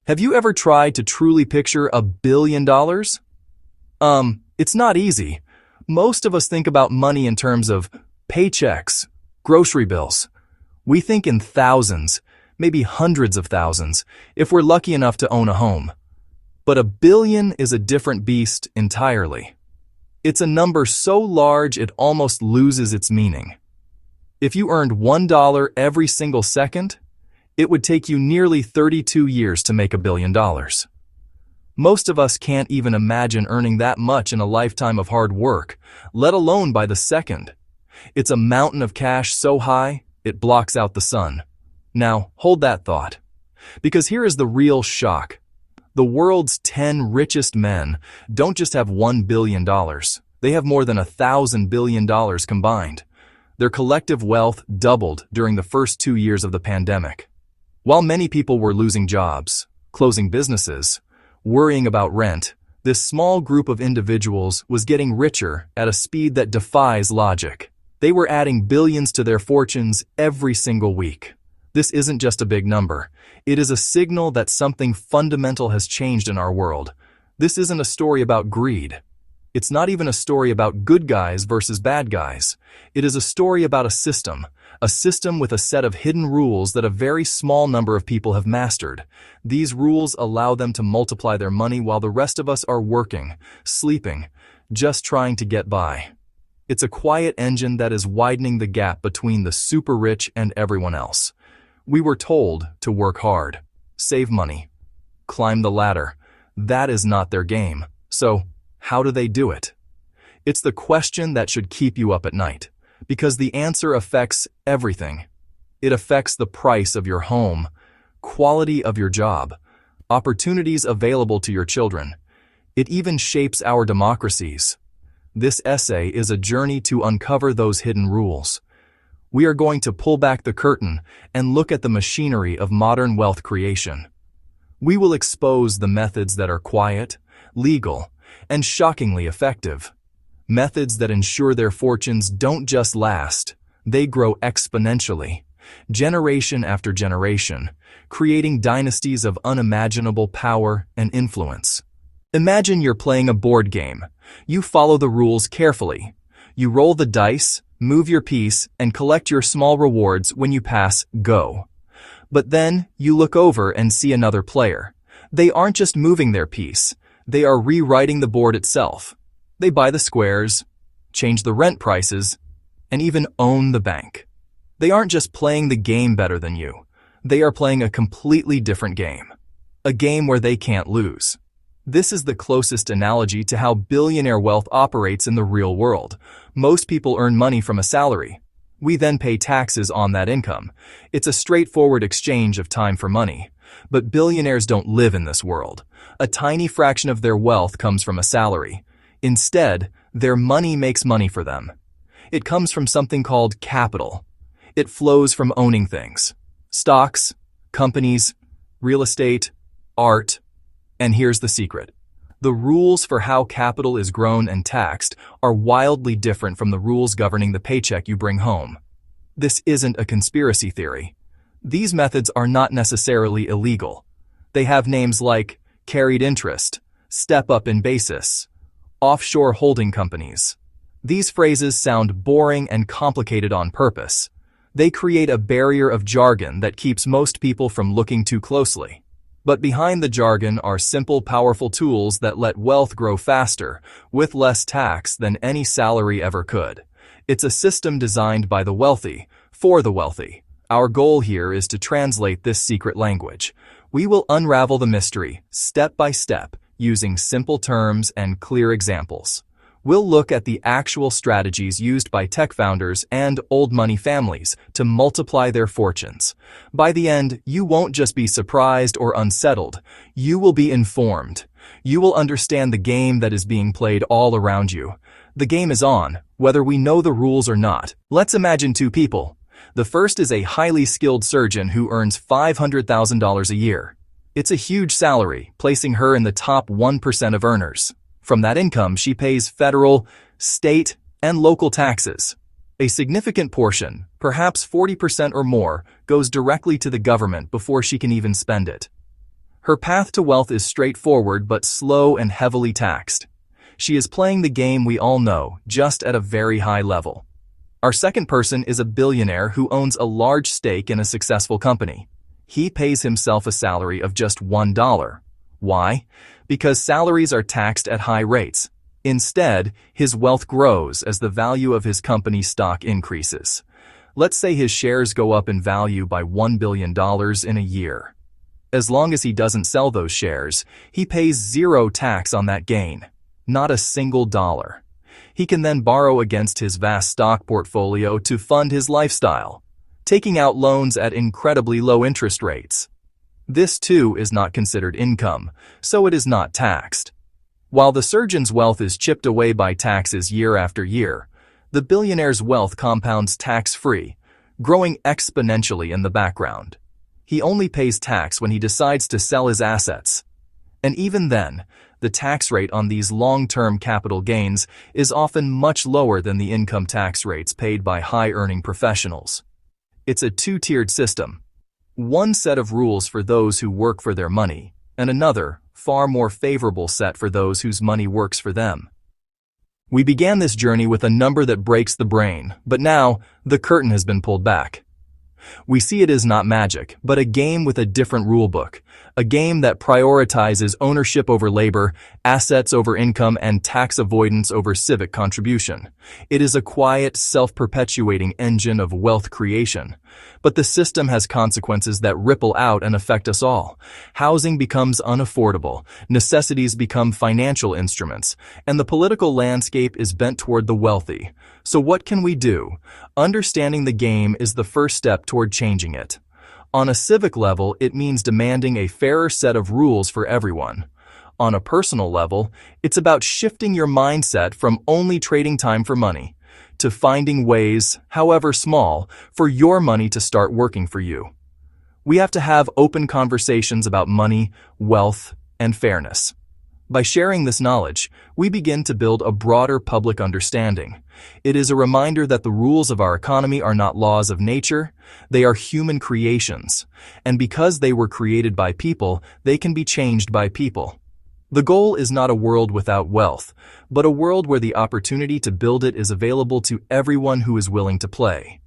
Have you ever tried to truly picture $1 billion? It's not easy. Most of us think about money in terms of paychecks, grocery bills. We think in thousands, maybe hundreds of thousands, if we're lucky enough to own a home. But $1 billion is a different beast entirely. It's a number so large it almost loses its meaning. If you earned $1 every single second, it would take you nearly 32 years to make $1 billion. Most of us can't even imagine earning that much in a lifetime of hard work, let alone by the second. It's a mountain of cash so high, it blocks out the sun. Now, hold that thought. Because here is the real shock. The world's 10 richest men don't just have $1 billion. They have more than $1,000 billion combined. Their collective wealth doubled during the first 2 years of the pandemic. While many people were losing jobs, closing businesses, worrying about rent, this small group of individuals was getting richer at a speed that defies logic. They were adding billions to their fortunes every single week. This isn't just a big number. It is a signal that something fundamental has changed in our world. This isn't a story about greed. It's not even a story about good guys versus bad guys. It is a story about a system with a set of hidden rules that a very small number of people have mastered. These rules allow them to multiply their money while the rest of us are working, sleeping, just trying to get by. It's a quiet engine that is widening the gap between the super rich and everyone else. We were told to work hard, save money, climb the ladder. That is not their game. So, how do they do it? It's the question that should keep you up at night, because the answer affects everything. It affects the price of your home, quality of your job, opportunities available to your children. It even shapes our democracies. This essay is a journey to uncover those hidden rules. We are going to pull back the curtain and look at the machinery of modern wealth creation. We will expose the methods that are quiet, legal, and shockingly effective. Methods that ensure their fortunes don't just last, they grow exponentially, generation after generation, creating dynasties of unimaginable power and influence. Imagine you're playing a board game. You follow the rules carefully. You roll the dice, move your piece, and collect your small rewards when you pass go. But then you look over and see another player. They aren't just moving their piece. They are rewriting the board itself. They buy the squares, change the rent prices, and even own the bank. They aren't just playing the game better than you. They are playing a completely different game. A game where they can't lose. This is the closest analogy to how billionaire wealth operates in the real world. Most people earn money from a salary. We then pay taxes on that income. It's a straightforward exchange of time for money. But billionaires don't live in this world. A tiny fraction of their wealth comes from a salary. Instead, their money makes money for them. It comes from something called capital. It flows from owning things. Stocks, companies, real estate, art. And here's the secret. The rules for how capital is grown and taxed are wildly different from the rules governing the paycheck you bring home. This isn't a conspiracy theory. These methods are not necessarily illegal. They have names like carried interest, step-up in basis, offshore holding companies. These phrases sound boring and complicated on purpose. They create a barrier of jargon that keeps most people from looking too closely. But behind the jargon are simple, powerful tools that let wealth grow faster, with less tax than any salary ever could. It's a system designed by the wealthy, for the wealthy. Our goal here is to translate this secret language. We will unravel the mystery, step by step, using simple terms and clear examples. We'll look at the actual strategies used by tech founders and old money families to multiply their fortunes. By the end, you won't just be surprised or unsettled. You will be informed. You will understand the game that is being played all around you. The game is on, whether we know the rules or not. Let's imagine two people. The first is a highly skilled surgeon who earns $500,000 a year. It's a huge salary, placing her in the top 1% of earners. From that income, she pays federal, state, and local taxes. A significant portion, perhaps 40% or more, goes directly to the government before she can even spend it. Her path to wealth is straightforward but slow and heavily taxed. She is playing the game we all know, just at a very high level. Our second person is a billionaire who owns a large stake in a successful company. He pays himself a salary of just $1. Why? Because salaries are taxed at high rates. Instead, his wealth grows as the value of his company's stock increases. Let's say his shares go up in value by $1 billion in a year. As long as he doesn't sell those shares, he pays zero tax on that gain, not a single dollar. He can then borrow against his vast stock portfolio to fund his lifestyle, taking out loans at incredibly low interest rates. This too is not considered income, so it is not taxed. While the surgeon's wealth is chipped away by taxes year after year, the billionaire's wealth compounds tax-free, growing exponentially in the background. He only pays tax when he decides to sell his assets. And even then, the tax rate on these long-term capital gains is often much lower than the income tax rates paid by high-earning professionals. It's a two-tiered system. One set of rules for those who work for their money, and another, far more favorable set for those whose money works for them. We began this journey with a number that breaks the brain, but now the curtain has been pulled back. We see it as not magic, but a game with a different rulebook, a game that prioritizes ownership over labor, assets over income, and tax avoidance over civic contribution. It is a quiet, self-perpetuating engine of wealth creation. But the system has consequences that ripple out and affect us all. Housing becomes unaffordable, necessities become financial instruments, and the political landscape is bent toward the wealthy. So what can we do? Understanding the game is the first step toward changing it. On a civic level, it means demanding a fairer set of rules for everyone. On a personal level, it's about shifting your mindset from only trading time for money to finding ways, however small, for your money to start working for you. We have to have open conversations about money, wealth, and fairness. By sharing this knowledge, we begin to build a broader public understanding. It is a reminder that the rules of our economy are not laws of nature, they are human creations. And because they were created by people, they can be changed by people. The goal is not a world without wealth, but a world where the opportunity to build it is available to everyone who is willing to play.